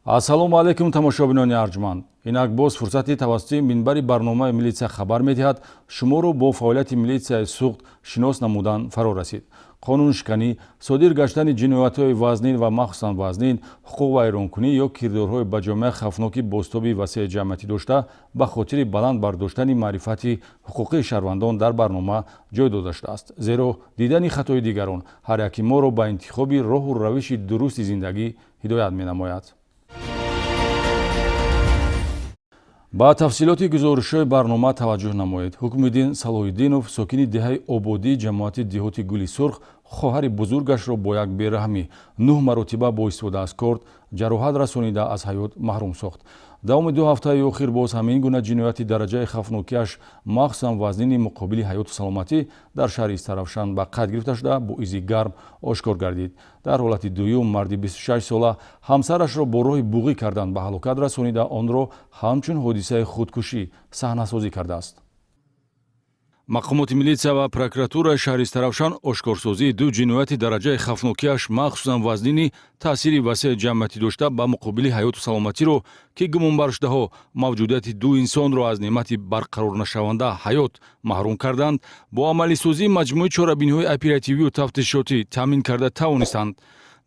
ассалому алайкум тамошобинони арҷманд. Инак боз фурсати тавассути минбари барномаи милитсия хабар медиҳад шуморо бо фаъолияти милитсияи суғд шинос намудан фаро расид. қонуншиканӣ, содир гаштани ҷиноятҳои вазнин ва махсусан вазнин, ҳуқуқ вайронкунӣ ё кирдорҳои ба ҷомеа хавфноки бозтоби васеъи ҷамъиятӣ дошта ба хотири баланд бардоштани маърифати ҳуқуқии шаҳрвандон дар барнома ҷой дода шудааст. Зеро дидани хатои дигарон ҳар яки моро ба интихоби роҳу равиши дурусти зиндагӣ ҳидоят менамояд. ба тафсилоти гузоришҳои барнома таваҷҷӯҳ намоед. ҳукмиддин Салоҳиддинов, сокини деҳаи ободии ҷамоати деҳоти Гули Сурх, хоҳари бузургашро бо як бераҳмӣ 9 маротиба бо истифода аз корд ҷароҳат расонида аз ҳаёт маҳрум сохт. давоми 2 ҳафтаи охир боз ҳамин гуна ҷинояти дараҷаи хавфнокиаш махсусан вазнини муқобили ҳаёту саломатӣ дар шаҳри Истаравшан ба қайд гирифта шуда бо изи гарм ошкор гардид. дар ҳолати дуюм марди 26 сола ҳамсарашро бо роҳи буғӣ кардан ба ҳалокат расонида онро ҳамчун ҳодисаи худкушӣ саҳнасозӣ кардааст. мақомоти милитсия ва прокуратураи шаҳри Истаравшан ошкорсозии 2 ҷинояти дараҷаи хавфнокиаш махсусан вазнини таъсири васеъи ҷамъиятӣ дошта ба муқобили ҳаёту саломатиро ки гумонбаршудаҳо мавҷудияти 2 инсонро аз неъмати барқарорнашаванда ҳаёт маҳрум карданд, бо амалисозии маҷмӯи чорабиниҳои оперативию тафтишотӣ таъмин карда тавонистанд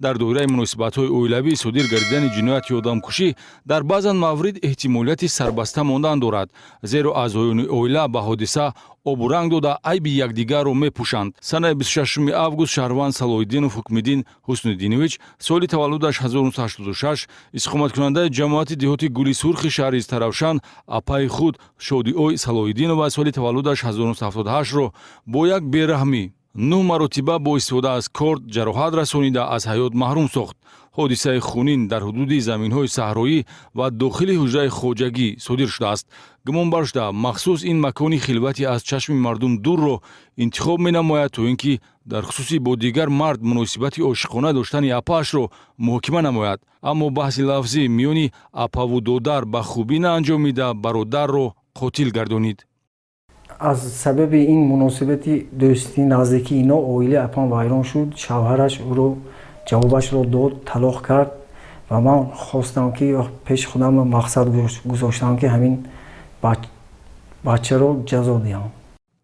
дар доираи муносибатҳои оилавӣ содир гардидани ҷинояти одамкушӣ дар баъзан маврид эҳтимолияти сарбаста мондан дорад, зеро аъзоёни оила ба ҳодиса обу ранг дода айби якдигарро мепӯшанд. санаи 26 август шаҳрванд Салоҳиддинов Ҳукмиддин Ҳусниддинович, соли таваллудаш 1986, иstiqomatkунандаи ҷамоати деҳоти Гули Сурхи шаҳри Истаравшан, апаи худ Шодиой Салоҳиддинова соли таваллудаш 1978-ро бо як бераҳмӣ 9 маротиба бо истифода аз корд ҷароҳат расонида аз ҳаёт маҳрум сохт. ҳодисаи хунин дар ҳудуди заминҳои саҳроӣ ва дохили ҳуҷраи хоҷагӣ содир шудааст. гумонбаршуда махсус ин макони хилвати аз чашми мардум дурро интихоб менамояд то ин ки дар хусуси бо дигар мард муносибати ошиқона доштани апаашро муҳокима намояд. аммо баҳси лафзӣ миёни апаву додар ба хубӣ наанҷомида бародарро қотил гардонид. аз сабаби ин муносибати дӯстӣ наздикии ино оилаи апам вайрон шуд. шавҳараш ӯро ҷавобашро дод, талоқ кард ва ман хостам ки пеши худам мақсад гузоштам ки ҳамин бачаро ҷазо диҳам.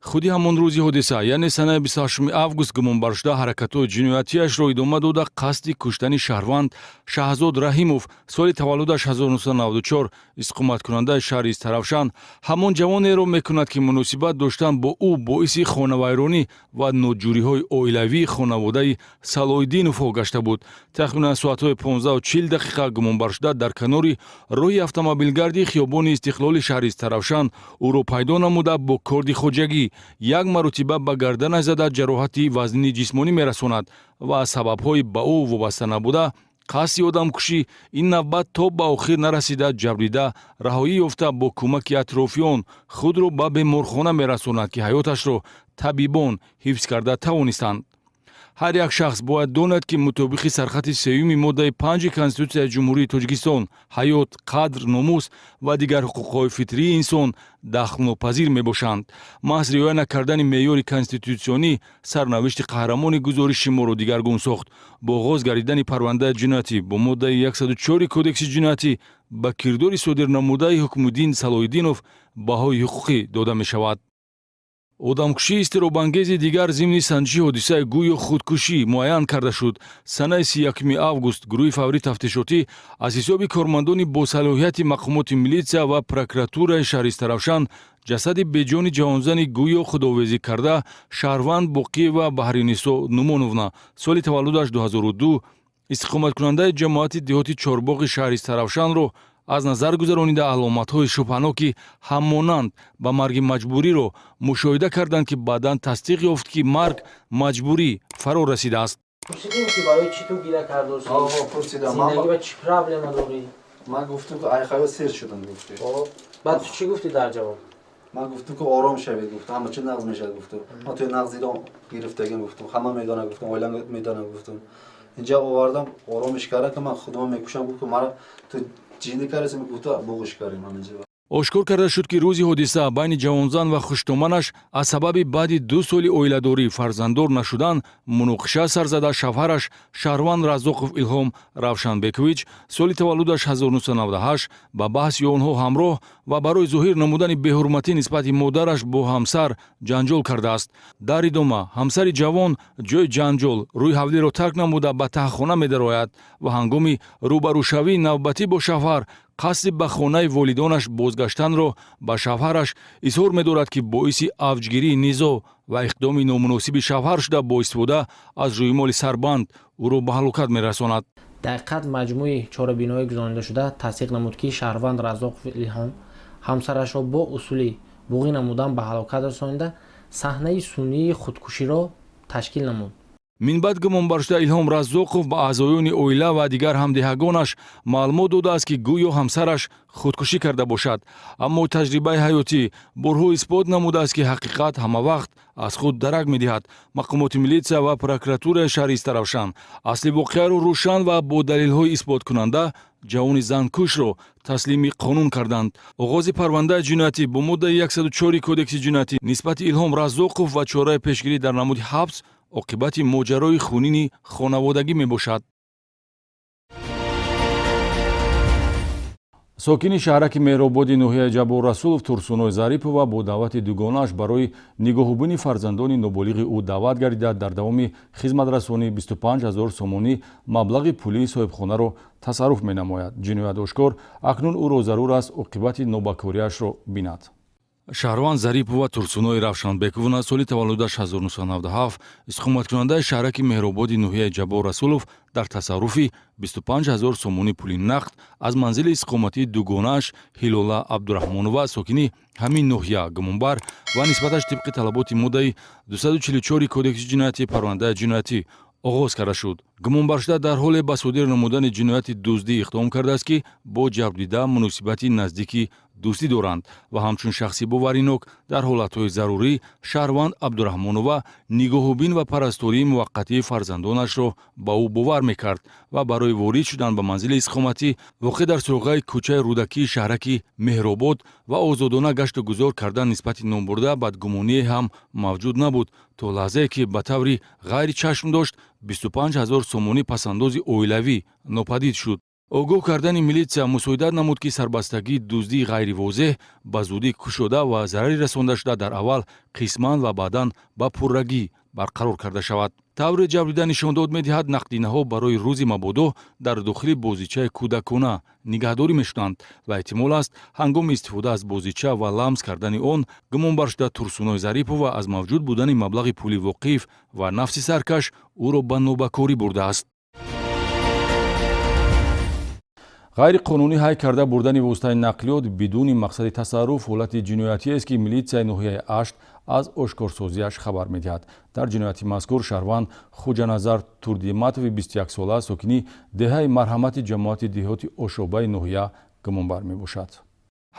худи ҳамон рӯзи ҳодиса, яъне санаи 28 август гумонбаршуда ҳаракатҳои ҷиноятиашро идома дода қасди куштани шаҳрванд Шаҳзод Раҳимов, соли таваллудаш 1994, иstiqomatkунандаи шаҳри Истаравшан, ҳамон ҷавонеро мекунад ки муносибат доштан бо ӯ боиси хонавайронӣ ва ноҷӯриҳои оилавии хонаводаи Салоҳиддиновҳо гашта буд. тахминан соатҳои 15:40 гумонбаршуда дар канори роҳи автомобилгарди хиёбони Истиқлоли шаҳри Истаравшан ӯро пайдо намуда бо корди хоҷагӣ як маротиба ба гарданаш зада ҷароҳати вазнини ҷисмонӣ мерасонад ва аз сабабҳои ба ӯ вобаста набуда қасди одамкушӣ ин навбат то ба охир нарасида ҷабрида раҳоӣ ёфта бо кӯмаки атрофиён худро ба беморхона мерасонад ки ҳаёташро табибон ҳифз карда тавонистанд. ҳар як шахс бояд донад ки мутобиқи сархати 3 моддаи 5 Конститутсияи Ҷумҳурии Тоҷикистон ҳаёт, қадр, номус ва дигар ҳуқуқҳои фитрии инсон дахлнопазир мебошанд. маҳз риоя накардани меъёри конститутсионӣ сарнавишти қаҳрамони гузориши моро дигаргун сохт. бо оғоз гардидани парвандаи ҷиноятӣ бо моддаи 104 Кодекси ҷиноятӣ ба кирдори содирнамудаи Ҳукмиддин Салоҳиддинов баҳои ҳуқуқӣ дода мешавад. одамкушии изтиробангези дигар зимни санҷиши ҳодисаи гӯё худкушӣ муайян карда шуд. санаи 31 август гурӯҳи фаврии тафтишотӣ аз ҳисоби кормандони босалоҳияти мақомоти милитсия ва прокуратураи шаҳри Истаравшан ҷасади беҷони ҷавонзани гӯё худовезӣ карда шаҳрванд Боқиева Баҳринисо Нумоновна, соли таваллудаш 2002, иstiqomatkунандаи ҷамоати деҳоти Чорбоғи шаҳри Истаравшанро аз назар гузаронида аломатҳои шубҳаноки ҳаммонанд ба марги маҷбуриро мушоҳида карданд ки баъдан тасдиқ ёфт ки марг маҷбурӣ фаро расидааст. پرسیدیم که برای چی تو گیره کردوسی؟ پرسیدم زندگی و چی پرابلم داری؟ من گفتم که ایخای سیر شدن گفتی. بعد تو چی گفتی در جواب؟ من گفتم که آرام شوید گفتم همه چی نقض میشه گفتم. من توی نقضی رو گرفتگی گفتم. همه میدانه گفتم. اولا میدانه گفتم. اینجا آوردم آرامش کردم که من خودم میکشم گفتم مرا تو جیندی کارسی میگفت بوقش کردیم من اینجا. ошкор карда шуд ки рӯзи ҳодиса байни ҷавонзан ва хуштуманаш аз сабаби баъди 2 соли оиладорӣ фарзанддор нашудан муноқиша сар зада шавҳараш Шаҳрванд Раззоқов Илҳом Равшанбекович соли таваллудаш 1998 ба баҳси онҳо ҳамроҳ ва барои зоҳир намудани беҳурматӣ нисбати модараш бо ҳамсар ҷанҷол кардааст. Дар идома ҳамсари ҷавон ҷои ҷанҷол рӯи ҳавлиро тарк намуда ба таҳхона медарояд ва ҳангоми рӯбарӯшавии навбатӣ бо шавҳар қасди ба хонаи волидонаш бозгаштанро ба шавҳараш изҳор медорад ки боиси авҷгирии низо ва иқдоми номуносиби шавҳар шуда бо истифода аз рӯймоли сарбанд ӯро ба ҳалокат мерасонад. дақиқат маҷмӯи чорабиноӣ гузаронида шуда тасдиқ намуд ки Шаҳрванд Раззоқов Илҳом ҳамсарашро бо усули буғӣ намудан ба ҳалокат расонида саҳнаи сунъии худкуширо ташкил намуд. Минбаъд гумонбаршуда Илҳом Раззоқов ба аъзоёни оила ва дигар ҳамдиҳагонаш маълумот додааст ки гӯё ҳамсараш худкушӣ карда бошад, аммо таҷрибаи ҳаётӣ борҳо исбот намудааст ки ҳақиқат ҳамавақт аз худ дарак медиҳад. Мақомоти милитсия ва прокуратураи шаҳри Истаравшан асли воқеаро рӯшан ва бо далелҳои исботкунанда ҷавони занкушро таслими қонун карданд. оғози парвандаи ҷиноятӣ бо моддаи 104 кодекси ҷиноятӣ нисбати Илҳом Раззоқов ва чораи пешгирӣ дар намуди ҳабс оқибати моҷарои хунини хонаводагӣ мебошад. сокини шаҳраки меҳрободи ноҳияи Ҷабор Расулов Турсуной Зарипова бо даъвати дугонааш барои нигоҳубини фарзандони ноболиғи ӯ даъват гардида дар давоми хизматрасонии 25 000 сомонӣ маблағи пулии соҳибхонаро тасарруф менамояд. ҷиноят ошкор акнун ӯро зарур аст оқибати нобакориашро бинад. Шаҳрванд Зарипова Турсунои Равшанбековна соли таваллудаш 1997 иstiqomatkунандаи шаҳраки меҳрободи ноҳияи Ҷабор Расулов дар тасарруфи 25 000 сомони пули нақд аз манзили истиқоматии дугонааш Ҳилола Абдураҳмонова сокини ҳамин ноҳия гумонбар ва нисбаташ тибқи талаботи моддаи 244 кодекси ҷиноятӣ парвандаи ҷиноятӣ оғоз карда шуд. гумонбаршуда дар ҳоле ба содир намудани ҷинояти дуздӣ иқтидом кардааст ки бо ҷабрдида муносибати наздики дӯстӣ доранд ва ҳамчун шахси боваринок дар ҳолатҳои зарурӣ Шаҳрванд Абдураҳмонова нигоҳубин ва парастории муваққатии фарзандонашро ба ӯ бовар мекард ва барои ворид шудан ба манзили истиқоматӣ воқеъ дар соҳаи кӯчаи рӯдакии шаҳраки Меҳробод ва озодона гашту гузор кардан нисбати номбурда бадгумоние ҳам мавҷуд набуд то лаҳзае ки ба таври ғайри чашм дошт 25 000 сомонӣ пасандози оилавӣ нопадид шуд. огоҳ кардани милитсия мусоидат намуд ки сарбастагии дуздии ғайривозеҳ ба зудӣ кушода ва зарари расонда шуда дар аввал қисман ва баъдан ба пуррагӣ барқарор карда шавад. таври ҷабрида нишондод медиҳад нақдинаҳо барои рӯзи мабодо дар дохили бозичаи кӯдакона нигаҳдорӣ мешуданд ва эҳтимол аст ҳангоми истифода аз бозича ва ламс кардани он гумонбаршуда Турсуной Зарипова аз мавҷуд будани маблағи пули воқиф ва нафси саркаш ӯро ба нобакорӣ бурдааст. ғайриқонунӣ ҳай карда бурдани воситаи нақлиёт бидуни мақсади тасарруф ҳолати ҷиноятиест ки милитсияи ноҳияи Ашт аз ошкорсозиаш хабар медиҳад. дар ҷинояти мазкур Шаҳрванд Хуҷаназар Турдиматови 21 сола сокини деҳаи марҳамати ҷамоати деҳоти Ошобаи ноҳия гумонбар мебошад.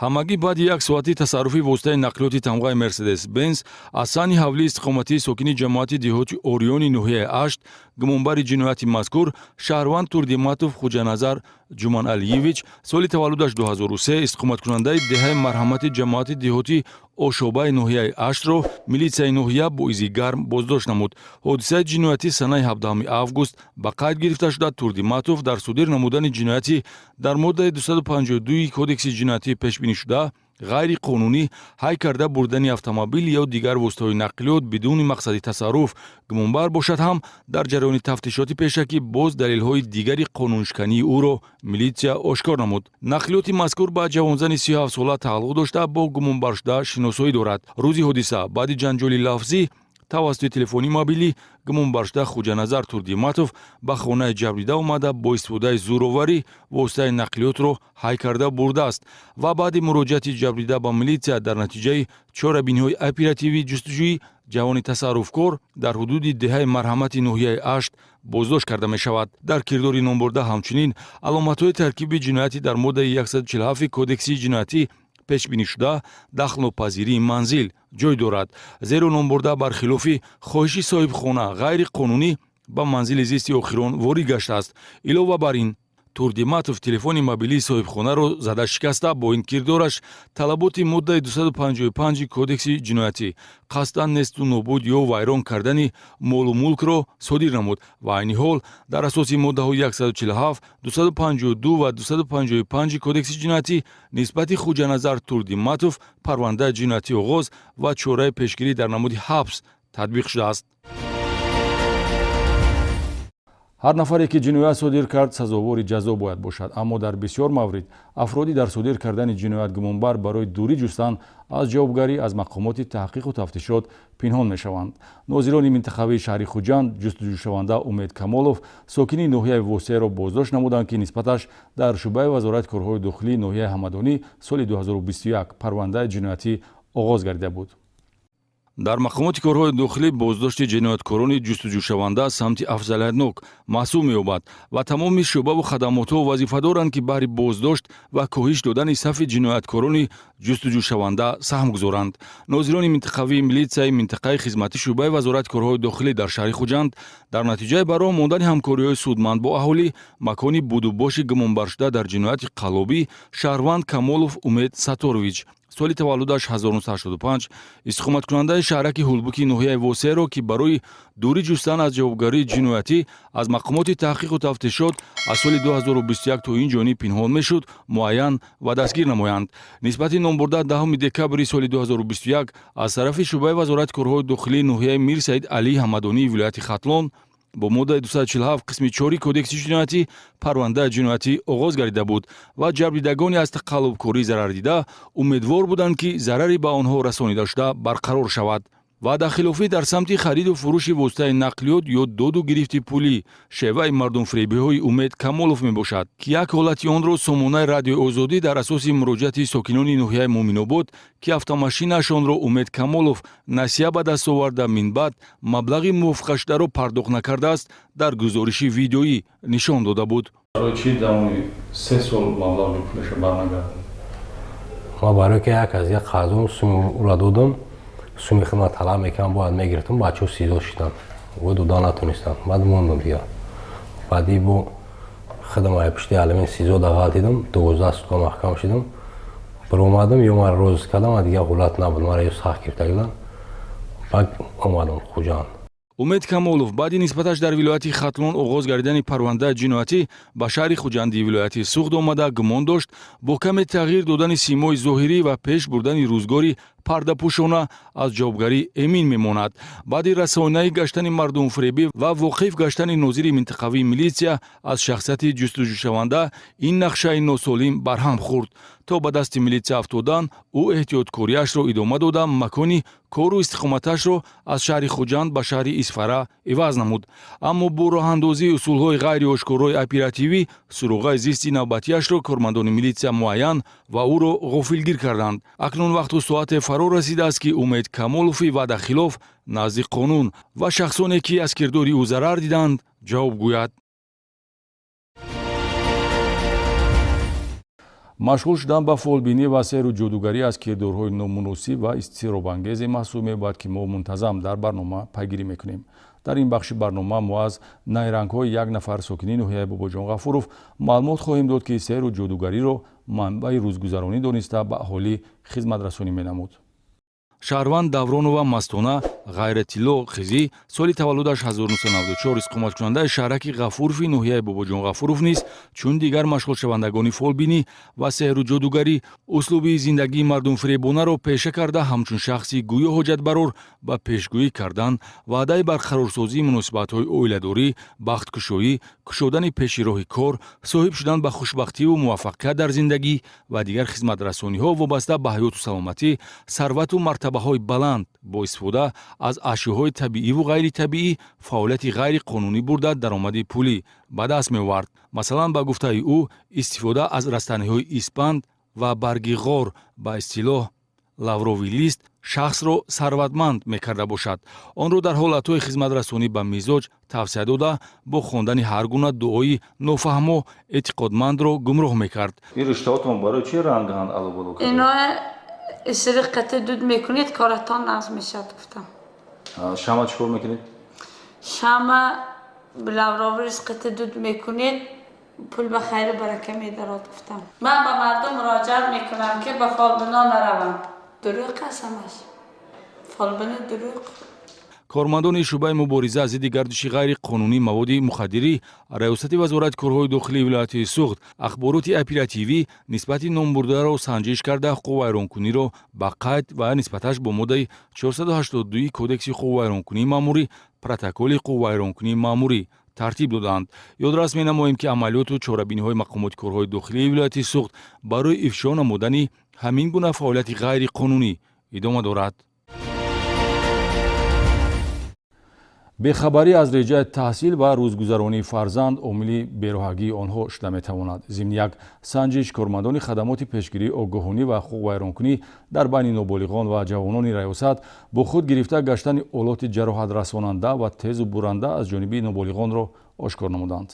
ҳамагӣ баъди 1 соати тасарруфи воситаи нақлиёти тамғаи Мерседес Бенз аз сани ҳавлии истиқоматии сокини ҷамоати деҳоти Ориони ноҳияи Ашт гумонбари ҷинояти мазкур Шаҳрванд Турдиматов Хуҷаназар Ҷуманалиевич соли таваллудаш 2003 истиқоматкунандаи деҳаи марҳамати ҷамоати деҳоти Ошобаи ноҳияи Аштро милитсияи ноҳия бо изи гарм боздошт намуд. ҳодисаи ҷиноятӣ санаи 17 август ба қайд гирифта шуда Турдиматов дар содир намудани ҷиноятӣ дар моддаи 252 кодекси ҷиноятӣ пешбинӣ шуда ғайриқонунӣ ҳай карда бурдани автомобил ё дигар воситаҳои нақлиёт бидуни мақсади тасарруф гумонбар бошад ҳам дар ҷараёни тафтишоти пешакӣ боз далелҳои дигари қонуншикании ӯро милитсия ошкор намуд. нақлиёти мазкур ба ҷавонзани 37 сола тааллуқ дошта бо гумонбаршуда шиносоӣ дорад. рӯзи ҳодиса баъди ҷанҷоли лафзӣ тавассути телефони мобилӣ гумонбаршуда Хуҷаназар Турдиматов ба хонаи ҷабрида омада бо истифодаи зӯроварӣ воситаи нақлиётро ҳай карда бурдааст ва баъди муроҷиати ҷабрида ба милитсия дар натиҷаи чорабиниҳои оперативии ҷустуҷӯӣ ҷавони тасарруфкор дар ҳудуди деҳаи марҳамати ноҳияи Ашт боздошт карда мешавад. дар кирдори номбурда ҳамчунин аломатҳои таркиби ҷиноятӣ дар моддаи 147 кодекси ҷиноятӣ пешбинӣ шуда дахлнопазирии манзил ҷой дорад, зеро номбурда бархилофи хоҳиши соҳибхона ғайриқонунӣ ба манзили зисти охирон ворид гаштааст. илова бар ин Турдиматов телефони мобилии соҳибхонаро зада шикаста бо ин кирдораш талаботи моддаи 255 кодекси ҷиноятӣ қасдан несту нобуд ё вайрон кардани молу мулкро содир намуд ва айни ҳол дар асоси моддаҳои 147, 252 ва 255 кодекси ҷиноятӣ нисбати хуҷаназар Турдиматов парвандаи ҷиноятӣ оғоз ва чораи пешгирӣ дар намуди ҳабс татбиқ шудааст. ҳар нафаре ки ҷиноят содир кард сазовори ҷазо бояд бошад, аммо дар бисёр маврид афроди дар содир кардани ҷиноят гумонбар барои дурӣ ҷустан аз ҷавобгарӣ аз мақомоти таҳқиқу тафтишот пинҳон мешаванд. нозирони минтақавии шаҳри Хуҷанд ҷустуҷӯшаванда Умед Камолов сокини ноҳияи Восеро боздошт намуданд, ки нисбаташ дар шӯъбаи вазорати корҳои дохилии ноҳияи Ҳамадонӣ соли 2021 парвандаи ҷиноятӣ оғоз гардида буд. дар мақомоти корҳои дохилӣ боздошти ҷинояткорони ҷустуҷӯшаванда самти афзалиятнок маҳсуб меёбад ва тамоми шӯъбаву хадамотҳо вазифадоранд, ки баҳри боздошт ва коҳиш додани сафи ҷинояткорони ҷустуҷӯшаванда саҳм гузоранд. нозирони минтақавии милитсияи минтақаи хизмати шӯъбаи вазорати корҳои дохилӣ дар шаҳри Хуҷанд дар натиҷаи бароҳ мондани ҳамкориҳои судманд бо аҳолӣ макони будубоши гумонбаршуда дар ҷинояти қаллобӣ шаҳрванд Камолов Умед Саторович соли таваллудаш 1985 истиқоматкунандаи шаҳраки ҳулбуки ноҳияи Восеро, ки барои дурӣ ҷустан аз ҷавобгарии ҷиноятӣ аз мақомоти таҳқиқу тафтишот аз соли 2021 то ин ҷониб пинҳон мешуд, муайян ва дастгир намоянд. нисбати номбурда 10 декабри соли 2021 аз тарафи шӯъбаи вазорати корҳои дохилии ноҳияи Мир Саид Алии Ҳамадонии вилояти Хатлон бо моддаи 247 қисми 4 кодекси ҷиноятӣ парвандаи ҷиноятӣ оғоз гардида буд ва ҷабрдидагони аз тақаллубкорӣ зарардида умедвор буданд, ки зарари ба онҳо расонида шуда барқарор шавад. ваъдахилофӣ дар самти хариду фурӯши воситаи нақлиёт ё доду гирифти пулӣ шеваи мардумфиребиҳои Умед Камолов мебошад, ки як ҳолати онро Сомонаи Радиои Озодӣ дар асоси муроҷиати сокинони ноҳияи Муъминобод, ки автомошинаашонро Умед Камолов насия ба даст оварда минбаъд маблағи мувофиқашударо пардохт накардааст, дар гузориши видеоӣ нишон дода буд. барои чӣ давоми 3 сол маблағи пулаша барнагардид? ма барое ки як аз як қарзон суми ура додам, суми хидмат талаб мекардам, бояд мегирифтам, бачаҳо сизо шиданд, ва дода натонистанд. баъд мондам дигар. баъди бо хидмаи пишти алимин сизо дағалтидам, 12 сутка маҳкам шидам. биромадам, ё маро розӣ кардам, ва дигар ҳолат набуд, маро ё сахт гирифта гирданд. баъд омадам Хуҷанд. Умед Камолов баъди нисбаташ дар вилояти Хатлон оғоз гардидани парвандаи ҷиноятӣ ба шаҳри Хуҷанди вилояти суғд омада гумон дошт бо каме тағйир додани симои зоҳирӣ ва пеш бурдани рӯзгори пардапӯшона аз ҷавобгарӣ эмин мемонад. баъди расонаӣ гаштани мардумфиребӣ ва воқиф гаштани нозири минтақавии милитсия аз шахсияти ҷустуҷӯшаванда ин нақшаи носолим барҳам хӯрд. то ба дасти милитсия афтодан ӯ эҳтиёткориашро идома дода макони кору истиқоматашро аз шаҳри Хуҷанд ба шаҳри Исфара иваз намуд. аммо бо роҳандозии усулҳои ғайриошкорои оперативӣ суруғаи зисти навбатиашро кормандони милитсия муайян ва ӯро ғофилгир карданд. акнун вақту соате фаро расидааст, ки Умед Камолови ваъдахилоф назди қонун ва шахсоне, ки аз кирдори ӯ зарар диданд, ҷавоб гӯяд. машғул шудан ба фолбинӣ ва серу ҷодугарӣ аз кирдорҳои номуносиб ва изтиробангезе маҳсуб меёбад, ки мо мунтазам дар барнома пайгирӣ мекунем. дар ин бахши барнома мо аз найрангҳои як нафар сокини ноҳияи Бобоҷон Ғафуров маълумот хоҳем дод, ки серу ҷодугариро манбаи рӯзгузаронӣ дониста ба аҳолӣ хизматрасонӣ менамуд. шаҳрванд Давронова Мастона Ғайратилло Хизӣ соли таваллудаш 1994 иқоматкунандаи шаҳраки Ғафурови ноҳияи Бобоҷон Ғафуров низ чун дигар машғулшавандагони фолбинӣ ва сеҳру ҷодугарӣ услуби зиндагии мардумфиребонаро пеша карда ҳамчун шахси гӯё ҳоҷатбарор ба пешгӯӣ кардан, ваъдаи барқарорсозии муносибатҳои оиладорӣ, бахткушоӣ, кушодани пеши роҳи кор, соҳиб шудан ба хушбахтиву муваффақият дар зиндагӣ ва дигар хизматрасониҳо вобаста ба ҳаёту саломатӣ, сарвату мартабаҳои баланд бо истифода аз ашёҳои табииву ғайритабиӣ фаъолияти ғайриқонунӣ бурда даромади пулӣ ба даст меовард. масалан, ба гуфтаи ӯ, истифода аз растаниҳои испанд ва барги ғор ба истилоҳ лавровий лист шахсро сарватманд мекарда бошад. онро дар ҳолатҳои хизматрасонӣ ба мизоҷ тавсия дода бо хондани ҳар гуна дуои нофаҳмо эътиқодмандро гумроҳ мекард. ин риштаҳотон барои чӣ рангаҳанд алобало кард? اینا سری قطع دود میکنید کارتان نظم میشد گفتم. шама чикор мекунед? شمع بلاوراوریز قطع دود میکنید پول به خیر و برکه میدارد گفتم. من به مردم مراجعت میکنم که به فالبنا نروم. دروغ قسمش. فالبنا دروغ. کارمندان شعبه مبارزه ضد گردش غیر قانونی مواد مخدری ریاست وزارت کارهای داخلی ولایت سوخت اخبارات اپراتیوی نسبت نامبرده را سنجش کرده حقوق ویرانکنی را به قید و نسبتش با ماده 482 کودکس حقوق ویرانکنی ماموری پروتکل حقوق ویرانکنی ماموری ترتیب دادند. یادرس می‌نماییم که عملیات و چاره‌بینی‌های مقامات کارهای داخلی ولایت سوخت برای افشا نمودن همین گونه فعالیت غیر قانونی ادامه دارد. бехабарӣ аз реҷаи таҳсил ва рӯзгузаронии фарзанд омили бероҳагии онҳо шуда метавонад. зимни як санҷиш кормандони хадамоти пешгирии огоҳонӣ ва ҳуқуқ вайронкунӣ дар байни ноболиғон ва ҷавонони раёсат бо худ гирифта гаштани олоти ҷароҳатрасонанда ва тезу буранда аз ҷониби ноболиғонро ошкор намуданд.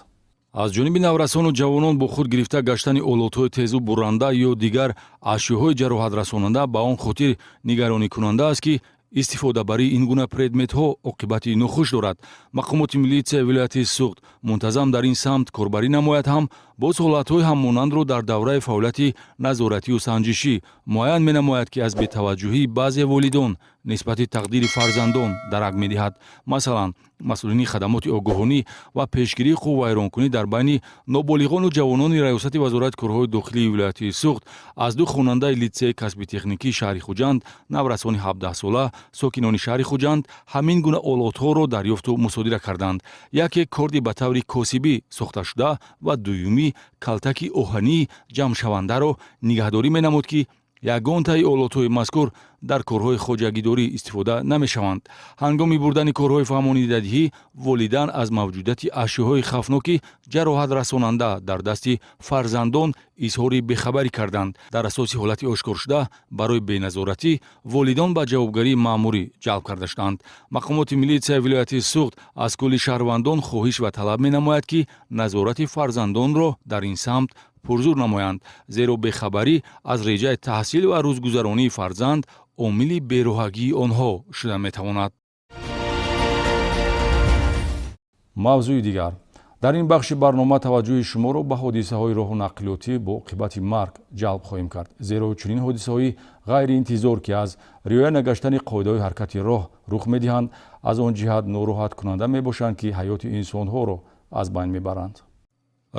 аз ҷониби наврасону ҷавонон бо худ гирифта гаштани олотҳои тезу буранда ё дигар ашёҳои ҷароҳатрасонанда ба он хотир нигароникунанда аст ки истифодабарии ин гуна предметҳо оқибати нохуш дорад. мақомоти милитсияи вилояти суғд мунтазам дар ин самт корбарӣ намояд ҳам боз ҳолатҳои ҳаммонандро дар давраи фаъолияти назоратию санҷишӣ муайян менамояд ки аз бетаваҷҷӯҳии баъзе волидон нисбати тақдири фарзандон дарак медиҳад. масалан масъулини хадамоти огоҳонӣ ва пешгирии ҳуқуқ вайронкунӣ дар байни ноболиғону ҷавонони раёсати вазорати корҳои дохилии вилояти суғд аз ду хонандаи литсеи касби техникии шаҳри хуҷанд наврасони 17сола сокинони шаҳри хуҷанд ҳамин гуна олотҳоро дарёфту мусодира карданд. яке корди ба таври косибӣ сохташуда ва дуюми калтаки оҳании ҷамъшавандаро нигаҳдорӣ менамуд ки ягон таи олотҳои мазкур дар корҳои хоҷагидорӣ истифода намешаванд. ҳангоми бурдани корҳои фаҳмонидадиҳӣ волидайн аз мавҷудияти ашёҳои хавфноки ҷароҳатрасонанда дар дасти фарзандон изҳори бехабарӣ карданд. дар асоси ҳолати ошкоршуда барои беназоратӣ волидон ба ҷавобгарии маъмурӣ ҷалб карда шуданд. мақомоти милитсияи вилояти суғд аз кулли шаҳрвандон хоҳиш ва талаб менамояд ки назорати фарзандонро дар ин самт пурзур намоянд, зеро бехабарӣ аз реҷаи таҳсил ва рӯзгузаронии фарзанд омили бероҳагии онҳо шуда метавонад. мавзӯи дигар. дар ин бахши барнома таваҷҷӯҳи шуморо ба ҳодисаҳои роҳу нақлиётӣ бо оқибати марг ҷалб хоҳем кард, зеро чунин ҳодисаҳои ғайриинтизор ки аз риоя нагаштани қоидаҳои ҳаракати роҳ рух медиҳанд аз он ҷиҳат нороҳаткунанда мебошанд ки ҳаёти инсонҳоро аз байн мебаранд.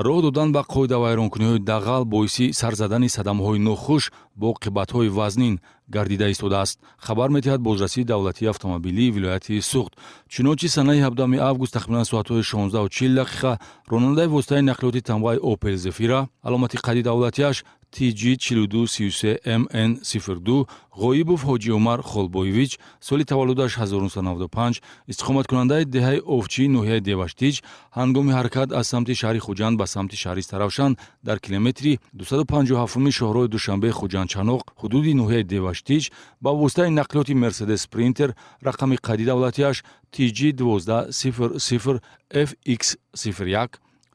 роҳ додан ба қоидавайронкуниҳои дағал боиси сар задани садамаҳои нохуш бо оқибатҳои вазнин гардида истодааст. хабар метиҳад бозрасии давлатии автомобилии вилояти суғд. чунончи санаи 17 август тахминан соатҳои 16:40 ронандаи воситаи нақлиёти тамғаи Opel Zafira аломати қайди давлатиаш TG4233MN02 ғоибов ҳоҷи Умар Холбоевич соли таваллудаш 1995 истиқоматкунандаи деҳаи Овчи ноҳияи Деваштиҷ ҳангоми ҳаракат аз самти шаҳри Хуҷанд ба самти шаҳри Таравшан дар километри 257 шоҳрои Душанбеи Хуҷандчаноқ ҳудуди ноҳияи Деваштиҷ ба воситаи нақлиёти Мерседес Спринтер рақами қайди давлатиаш TG1200FX01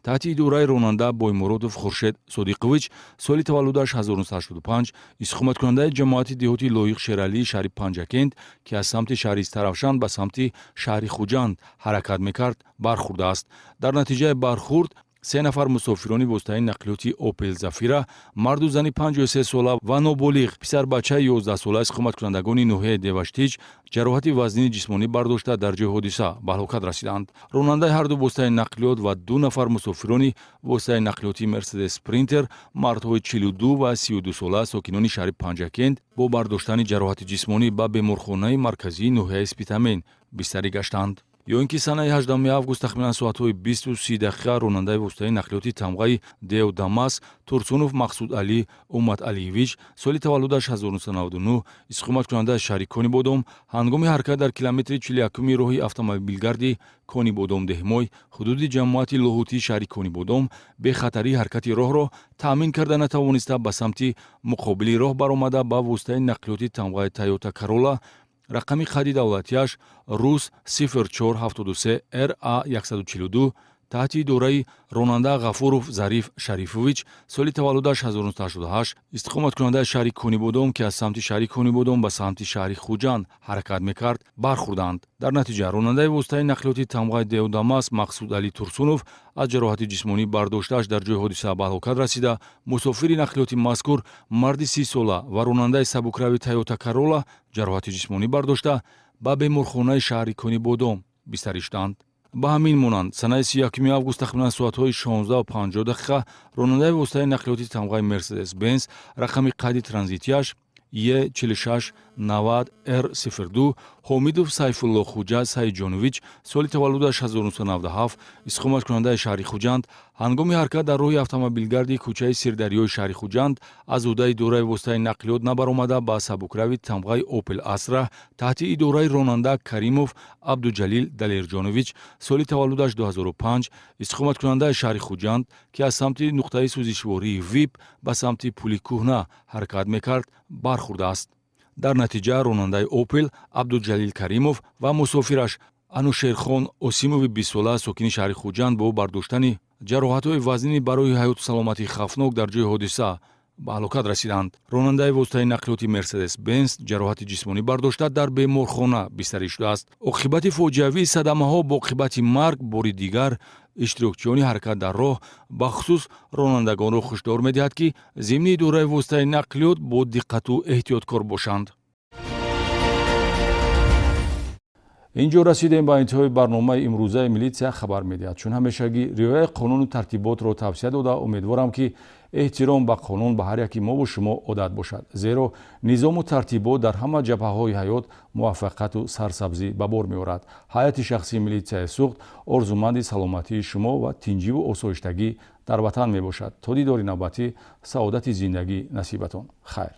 таҳти идораи ронанда Боймуродов Хуршед Содиқович соли таваллудаш 1985 истиқоматкунандаи ҷамоати деҳоти Лоиқ Шералии шаҳри Панҷакент ки аз самти шаҳри Таравшан ба самти шаҳри Хуҷанд ҳаракат мекард бархӯрдааст. дар натиҷаи бархӯрд 3 нафар мусофирони воситаи нақлиёти Opel Zafira марду зани 53 сола ва ноболиғ писарбачаи 11 сола истиқоматкунандагони ноҳияи Деваштиҷ ҷароҳати вазнини ҷисмонӣ бардошта дар ҷои ҳодиса ба ҳалокат расиданд. ронандаи ҳарду воситаи нақлиёт ва 2 нафар мусофирони воситаи нақлиёти Мерседес Спринтер мардҳои 42 ва 32 сола сокинони шаҳри Панҷакент бо бардоштани ҷароҳати ҷисмонӣ ба беморхонаи марказии ноҳияи Спитамен бистарӣ гаштанд. ё ин ки санаи 18 август тахминан соатҳои 20:30 ронандаи воситаи нақлиёти тамғаи Део Дамас Турсунов Мақсуд Али Умат Алиевич соли таваллудаш 1999 истиқоматкунандаи шаҳри Конибодом ҳангоми ҳаракат дар километри 41 роҳи автомобилгарди Конибодом Деҳмой ҳудуди ҷамоати лоҳутии шаҳри Конибодом бехатарии ҳаракати роҳро таъмин карда натавониста ба самти муқобили роҳ баромада ба воситаи нақлиёти тамғаи Toyota Corolla рақами қайди давлатиаш Рус 0473 RA142 таҳти идораи ронанда ғафуров зариф шарифович соли таваллудаш 1988 истиқоматкунандаи шаҳри Конибодом ки аз самти шаҳри Конибодом ба самти шаҳри Хуҷанд ҳаракат мекард бархӯрданд. дар натиҷа ронандаи воситаи нақлиёти тамғаи Деодамас Мақсуд Али Турсунов аз ҷароҳати ҷисмонӣ бардоштааш дар ҷои ҳодиса ба ҳалокат расида, мусофири нақлиёти мазкур марди 30 сола ва ронандаи сабукрави Toyota Corolla ҷароҳати ҷисмонӣ бардошта ба беморхонаи шаҳри Конибодом бистариштанд. ба ҳамин монанд санаи 31 август тахминан соатҳои 16:50 ронандаи воситаи нақлиёти тамғаи Mercedes Benz рақами қайди транзитияш E4690R02 Ҳомидов Сайфулло Хуҷа Саиҷонович соли таваллудаш 1997 истиқоматкунандаи шаҳри Хуҷанд ҳангоми ҳаракат дар роҳи автомобилгарди кӯчаи Сирдарёи шаҳри Хуҷанд аз ӯҳдаи идораи воситаи нақлиёт набаромада ба сабукрави тамғаи Opel Astra таҳти идораи ронанда Каримов Абдуҷалил Далерҷонович соли таваллудаш 2005 истиқоматкунандаи шаҳри Хуҷанд ки аз самти нуқтаи сӯзишвории VIP ба самти Пули Кӯҳна ҳаракат мекард бархӯрдааст. дар натиҷа ронандаи Opel Абдуҷалил Каримов ва мусофираш Анушерхон Осимови 20 сола сокини шаҳри Хуҷанд бо бардоштани ҷароҳатҳои вазнини барои ҳаёту саломатии хавфнок дар ҷои ҳодиса ба ҳалокат расиданд. ронандаи воситаи нақлиёти Mercedes Benz ҷароҳати ҷисмонӣ бардошта дар беморхона бистарӣ шудааст. оқибати фоҷиавии садамаҳо бо оқибати марг бори дигар иштирокчиёни ҳаракат дар роҳ бахусус ронандагонро ҳушдор медиҳад ки зимни идораи воситаи нақлиёт бо диққату эҳтиёткор бошанд. инҷо расидем ба интиҳои барномаи имрӯзаи милитсия хабар медиҳад. чун ҳамешагӣ риояи қонуну тартиботро тавсия дода умедворам ки эҳтиром ба қонун ба ҳар яки мову шумо одат бошад, зеро низому тартибот дар ҳама ҷабҳаҳои ҳаёт муваффақияту сарсабзӣ ба бор меорад. ҳайати шахсии милитсияи суғд орзуманди саломатии шумо ва тинҷиву осоиштагӣ дар ватан мебошад. то дидори навбатӣ саодати зиндагӣ насибатон. хайр.